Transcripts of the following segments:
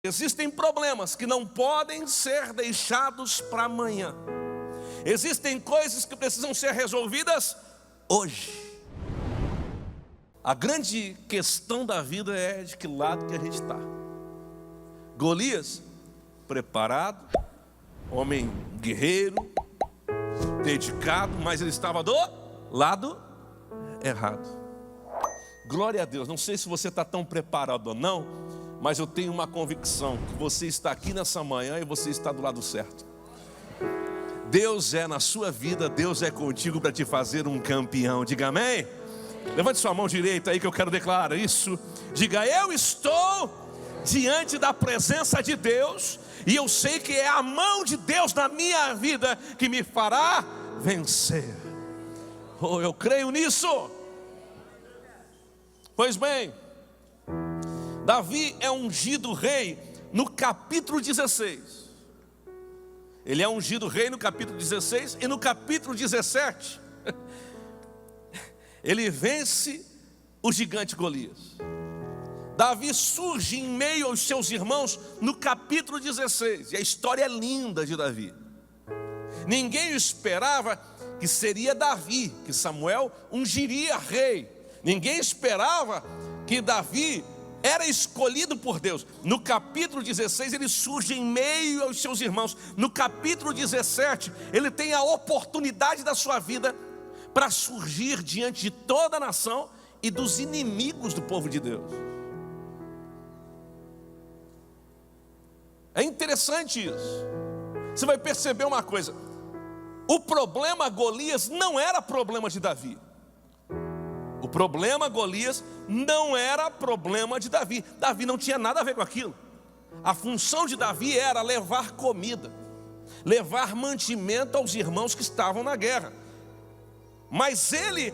Existem problemas que não podem ser deixados para amanhã. Existem coisas que precisam ser resolvidas hoje. A grande questão da vida é de que lado que a gente está. Golias, preparado, homem guerreiro, dedicado, mas ele estava do lado errado. Glória a Deus. Não sei se você está tão preparado ou não, mas eu tenho uma convicção que você está aqui nessa manhã e você está do lado certo. Deus é na sua vida, Deus é contigo para te fazer um campeão. Diga amém. Levante sua mão direita aí que eu quero declarar isso. Diga: eu estou diante da presença de Deus e eu sei que é a mão de Deus na minha vida que me fará vencer. Oh, eu creio nisso. Pois bem, Davi é ungido rei no capítulo 16. Ele é ungido rei no capítulo 16 e no capítulo 17 ele vence o gigante Golias. Davi surge em meio aos seus irmãos no capítulo 16. E a história é linda de Davi. Ninguém esperava que seria Davi, que Samuel ungiria rei. Ninguém esperava que Davi era escolhido por Deus. No capítulo 16 ele surge em meio aos seus irmãos. No capítulo 17 ele tem a oportunidade da sua vida para surgir diante de toda a nação e dos inimigos do povo de Deus. É interessante isso. Você vai perceber uma coisa: o problema Golias não era problema de Davi. O problema Golias não era problema de Davi. Davi não tinha nada a ver com aquilo. A função de Davi era levar comida, levar mantimento aos irmãos que estavam na guerra. Mas ele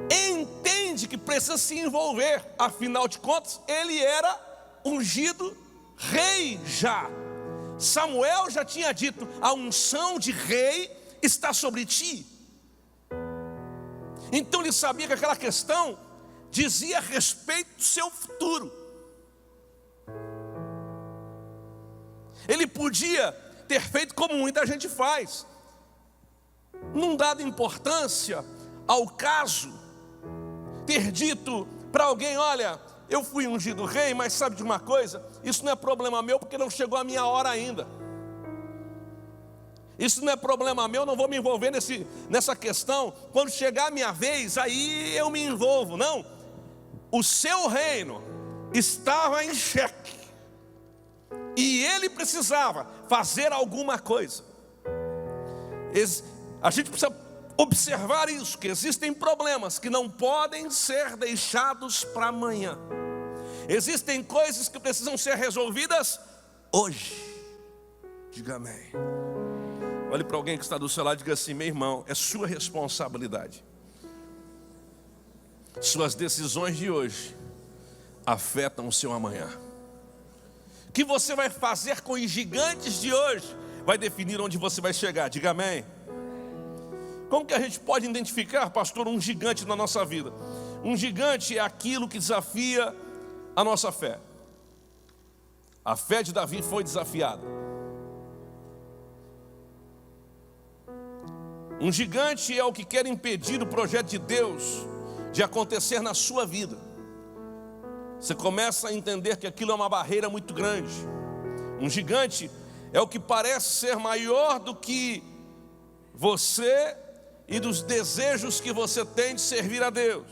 entende que precisa se envolver. Afinal de contas, ele era ungido rei já. Samuel já tinha dito: a unção de rei está sobre ti. Então ele sabia que aquela questão dizia a respeito do seu futuro. Ele podia ter feito como muita gente faz, não dado importância ao caso, ter dito para alguém: olha, eu fui ungido rei, mas sabe de uma coisa? Isso não é problema meu porque não chegou a minha hora ainda. Isso não é problema meu, não vou me envolver nessa questão. Quando chegar a minha vez, aí eu me envolvo. Não, o seu reino estava em xeque e ele precisava fazer alguma coisa. A gente precisa observar isso, que existem problemas que não podem ser deixados para amanhã. Existem coisas que precisam ser resolvidas hoje. Diga amém. Olhe para alguém que está do seu lado e diga assim: meu irmão, é sua responsabilidade. Suas decisões de hoje afetam o seu amanhã. O que você vai fazer com os gigantes de hoje vai definir onde você vai chegar. Diga amém. Como que a gente pode identificar, pastor, um gigante na nossa vida? Um gigante é aquilo que desafia a nossa fé. A fé de Davi foi desafiada. Um gigante é o que quer impedir o projeto de Deus de acontecer na sua vida. Você começa a entender que aquilo é uma barreira muito grande. Um gigante é o que parece ser maior do que você e dos desejos que você tem de servir a Deus.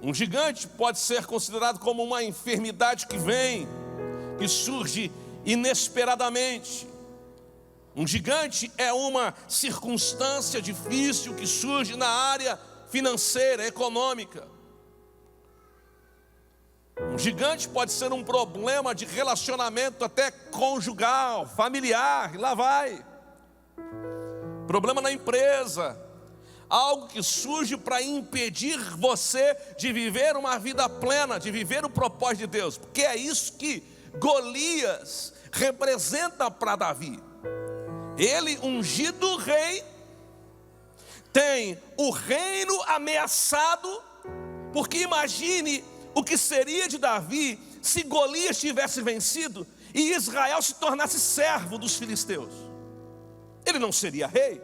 Um gigante pode ser considerado como uma enfermidade que surge inesperadamente. Um gigante é uma circunstância difícil que surge na área financeira, econômica. Um gigante pode ser um problema de relacionamento até conjugal, familiar, e lá vai. Problema na empresa, algo que surge para impedir você de viver uma vida plena, de viver o propósito de Deus. Porque é isso que Golias representa para Davi. Ele, ungido rei, tem o reino ameaçado, porque imagine o que seria de Davi se Golias tivesse vencido e Israel se tornasse servo dos filisteus. Ele não seria rei,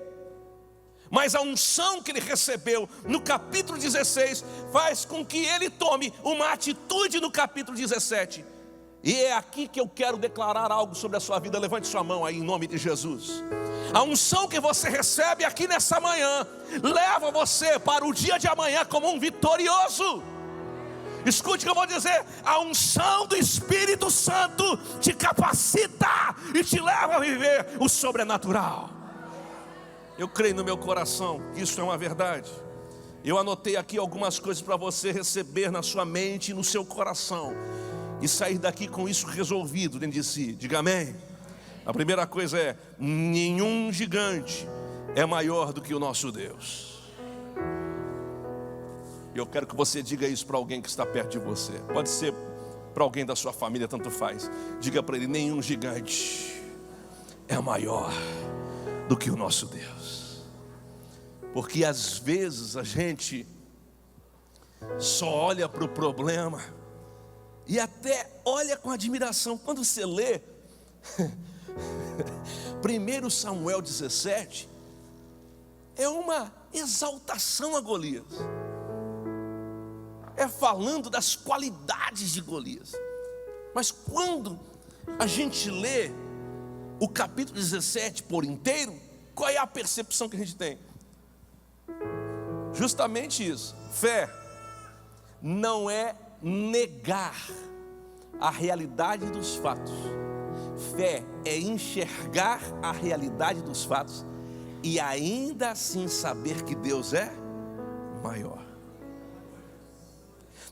mas a unção que ele recebeu no capítulo 16 faz com que ele tome uma atitude no capítulo 17. E é aqui que eu quero declarar algo sobre a sua vida. Levante sua mão aí em nome de Jesus. A unção que você recebe aqui nessa manhã leva você para o dia de amanhã como um vitorioso. Escute o que eu vou dizer: a unção do Espírito Santo te capacita e te leva a viver o sobrenatural. Eu creio no meu coração que isso é uma verdade. Eu anotei aqui algumas coisas para você receber na sua mente e no seu coração e sair daqui com isso resolvido dentro de si. Diga amém. A primeira coisa é: nenhum gigante é maior do que o nosso Deus. Eu quero que você diga isso para alguém que está perto de você. Pode ser para alguém da sua família, tanto faz. Diga para ele: nenhum gigante é maior do que o nosso Deus. Porque às vezes a gente só olha para o problema e até olha com admiração. Quando você lê 1 Samuel 17, é uma exaltação a Golias. É falando das qualidades de Golias. Mas quando a gente lê o capítulo 17 por inteiro, qual é a percepção que a gente tem? Justamente isso. Fé não é negar a realidade dos fatos. Fé é enxergar a realidade dos fatos e ainda assim saber que Deus é maior.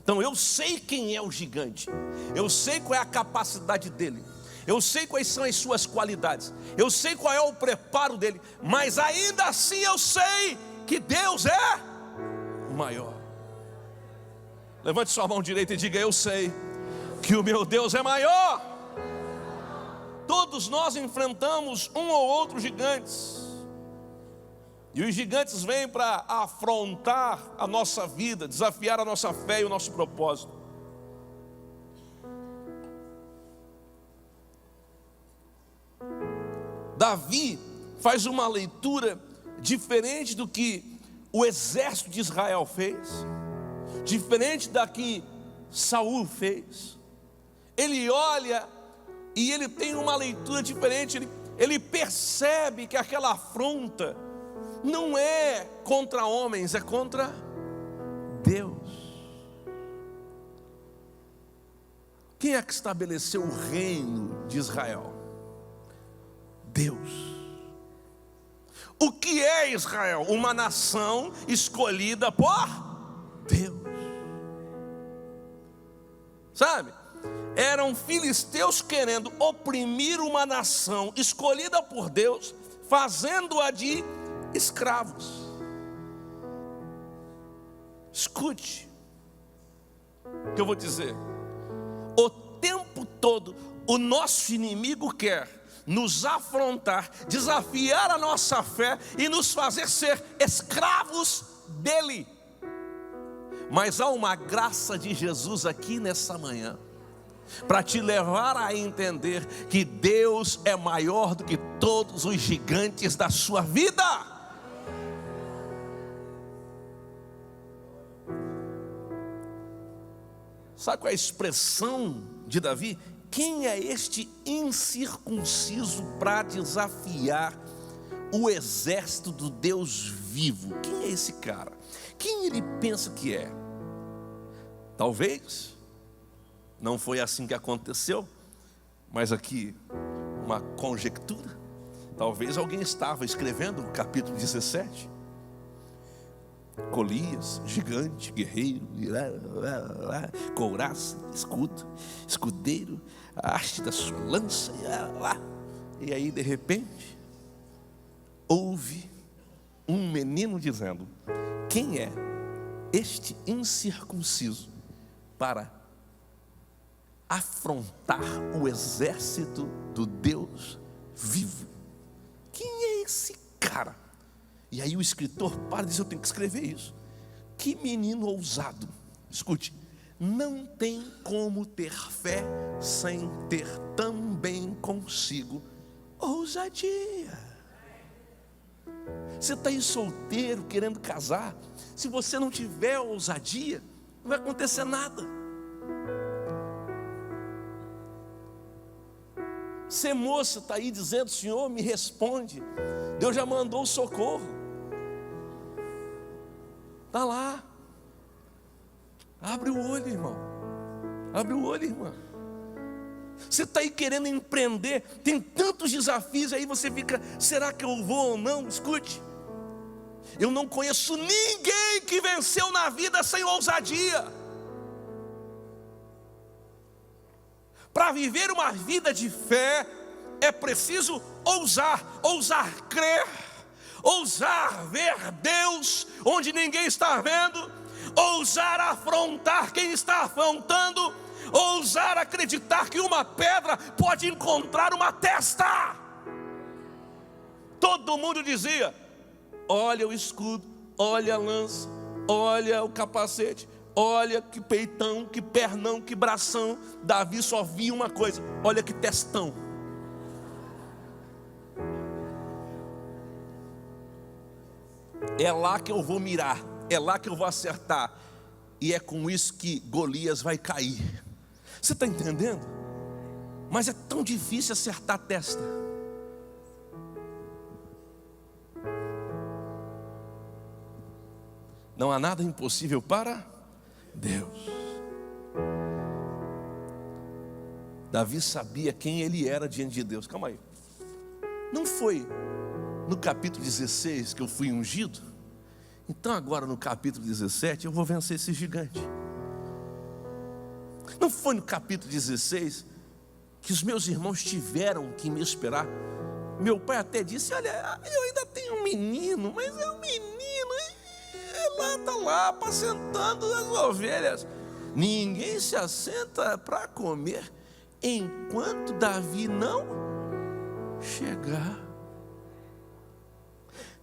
Então eu sei quem é o gigante, eu sei qual é a capacidade dele, eu sei quais são as suas qualidades, eu sei qual é o preparo dele, mas ainda assim eu sei que Deus é maior. Levante sua mão direita e diga: eu sei que o meu Deus é maior. Todos nós enfrentamos um ou outro gigantes, e os gigantes vêm para afrontar a nossa vida, desafiar a nossa fé e o nosso propósito. Davi faz uma leitura diferente do que o exército de Israel fez, diferente da que Saul fez. Ele olha e ele tem uma leitura diferente. Ele percebe que aquela afronta não é contra homens, é contra Deus. Quem é que estabeleceu o reino de Israel? Deus. O que é Israel? Uma nação escolhida por Deus. Sabe? Eram filisteus querendo oprimir uma nação escolhida por Deus, fazendo-a de escravos. Escute o que eu vou dizer. O tempo todo o nosso inimigo quer nos afrontar, desafiar a nossa fé e nos fazer ser escravos dele. Mas há uma graça de Jesus aqui nessa manhã para te levar a entender que Deus é maior do que todos os gigantes da sua vida. Sabe qual é a expressão de Davi? Quem é este incircunciso para desafiar o exército do Deus vivo? Quem é esse cara? Quem ele pensa que é? Talvez não foi assim que aconteceu, mas aqui uma conjectura. Talvez alguém estava escrevendo o capítulo 17. Golias, gigante, guerreiro, couraça, escudo, escudeiro, a haste da sua lança, e aí de repente houve um menino dizendo: quem é este incircunciso para afrontar o exército do Deus vivo? Quem é esse cara? E aí o escritor para e diz: eu tenho que escrever isso. Que menino ousado. Escute, não tem como ter fé sem ter também consigo ousadia. Você está aí solteiro, querendo casar. Se você não tiver ousadia, não vai acontecer nada. Você moça está aí dizendo: Senhor, me responde. Deus já mandou o socorro. Está lá. Abre o olho, irmão. Abre o olho, irmã. Você está aí querendo empreender, tem tantos desafios, aí você fica: será que eu vou ou não? Escute, eu não conheço ninguém que venceu na vida sem ousadia. Para viver uma vida de fé, é preciso ousar crer, ousar ver Deus onde ninguém está vendo, ousar afrontar quem está afrontando, ousar acreditar que uma pedra pode encontrar uma testa. Todo mundo dizia: olha o escudo, olha a lança, olha o capacete, olha que peitão, que pernão, que bração. Davi só via uma coisa: olha que testão. É lá que eu vou mirar, é lá que eu vou acertar. E é com isso que Golias vai cair. Você está entendendo? Mas é tão difícil acertar a testa. Não há nada impossível para Deus. Davi sabia quem ele era diante de Deus. Calma aí. Não foi no capítulo 16 que eu fui ungido? Então agora no capítulo 17 eu vou vencer esse gigante. Não foi no capítulo 16 que os meus irmãos tiveram que me esperar? Meu pai até disse: olha, eu ainda tenho um menino, mas é um menino, está lá apacentando as ovelhas. Ninguém se assenta para comer enquanto Davi não chegar.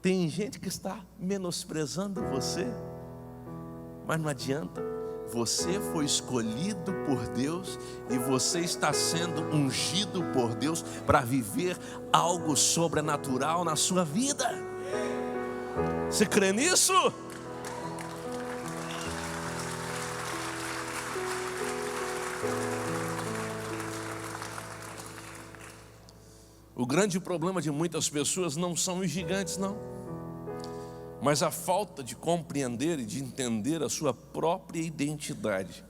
Tem gente que está menosprezando você, mas não adianta. Você foi escolhido por Deus e você está sendo ungido por Deus para viver algo sobrenatural na sua vida. Você crê nisso? O grande problema de muitas pessoas não são os gigantes, não, mas a falta de compreender e de entender a sua própria identidade.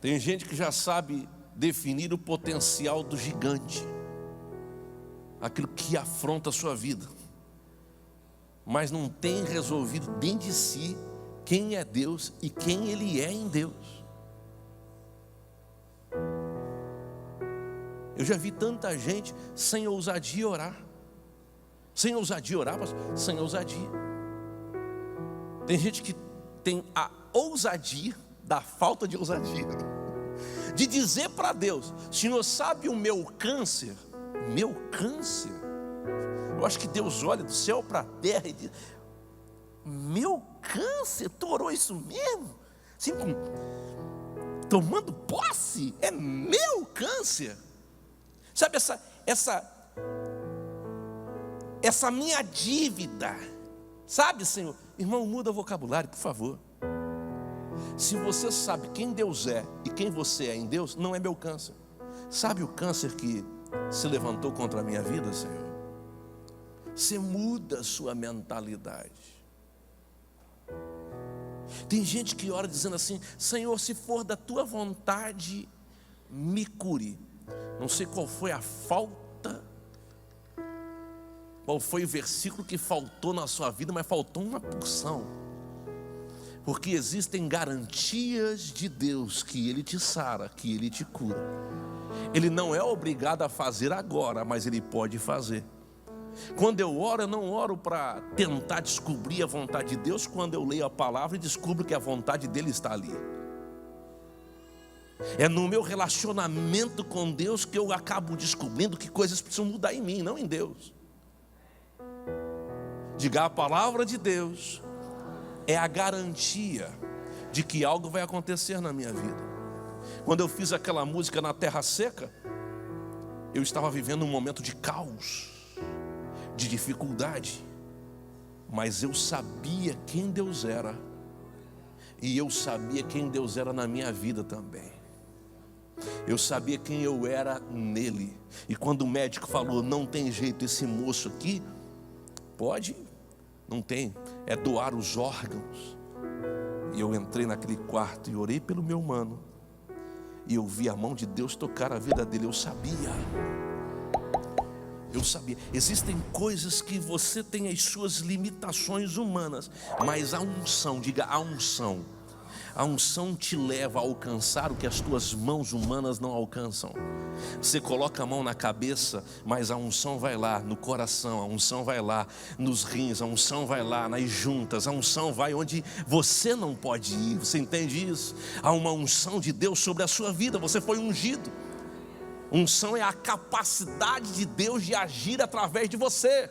Tem gente que já sabe definir o potencial do gigante, aquilo que afronta a sua vida, mas não tem resolvido dentro de si quem é Deus e quem Ele é em Deus. Eu já vi tanta gente sem ousadia orar. Sem ousadia orar, mas sem ousadia. Tem gente que tem a ousadia da falta de ousadia, de dizer para Deus: Senhor, sabe o meu câncer? Meu câncer? Eu acho que Deus olha do céu para a terra e diz: meu câncer? Tu orou isso mesmo? Assim, tomando posse? É meu câncer? Sabe essa minha dívida? Sabe, Senhor? Irmão, muda o vocabulário, por favor. Se você sabe quem Deus é e quem você é em Deus, não é meu câncer. Sabe o câncer que se levantou contra a minha vida, Senhor? Você muda a sua mentalidade. Tem gente que ora dizendo assim: Senhor, se for da tua vontade, me cure. Não sei qual foi a falta, qual foi o versículo que faltou na sua vida, mas faltou uma porção. Porque existem garantias de Deus que Ele te sara, que Ele te cura. Ele não é obrigado a fazer agora, mas Ele pode fazer. Quando eu oro, eu não oro para tentar descobrir a vontade de Deus. Quando eu leio a palavra e descubro que a vontade dEle está ali. É no meu relacionamento com Deus que eu acabo descobrindo que coisas precisam mudar em mim, não em Deus. Diga: a palavra de Deus é a garantia de que algo vai acontecer na minha vida. Quando eu fiz aquela música Na Terra Seca, eu estava vivendo um momento de caos, de dificuldade, mas eu sabia quem Deus era, e eu sabia quem Deus era na minha vida também. Eu sabia quem eu era nele. E quando o médico falou, não tem jeito, esse moço aqui pode, não tem, é doar os órgãos. E eu entrei naquele quarto e orei pelo meu mano, e eu vi a mão de Deus tocar a vida dele. Eu sabia. Existem coisas que você tem as suas limitações humanas, mas a unção, diga a unção. A unção te leva a alcançar o que as tuas mãos humanas não alcançam. Você coloca a mão na cabeça, mas a unção vai lá no coração, a unção vai lá nos rins, a unção vai lá nas juntas, a unção vai onde você não pode ir. Você entende isso? Há uma unção de Deus sobre a sua vida, você foi ungido. Unção é a capacidade de Deus de agir através de você.